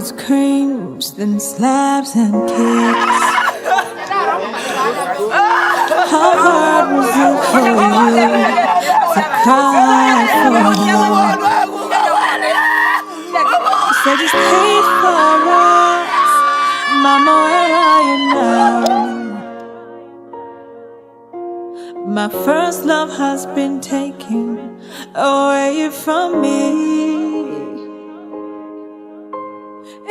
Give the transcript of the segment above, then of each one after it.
was creams, then slaps and kicks. Her heart was in for you, to cry for you. So just hate for us, Mama, where are you now? My first love has been taken away from me.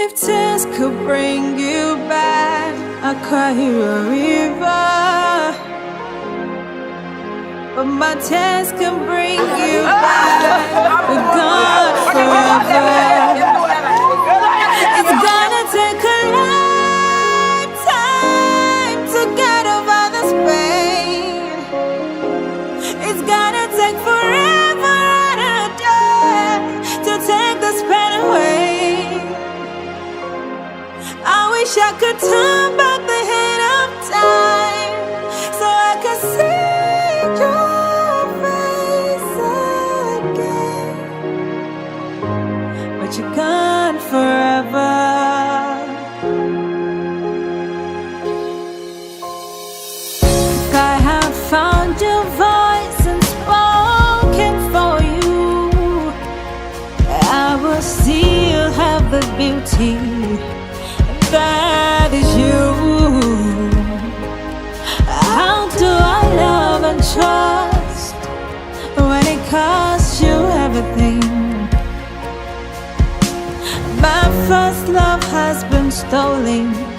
If tears could bring you back, I'd cry you a river. But my tears can bring you back, but gone forever. It's gonna take a lifetime to get over this pain. It's gonna take forever and a day to take this pain away. I wish I could turn back the hand of time so I could see your face again. But you're gone forever. If I had found your voice and spoken for you, I would still have the beauty that is you. How do I love and trust when it costs you everything? My first love has been stolen.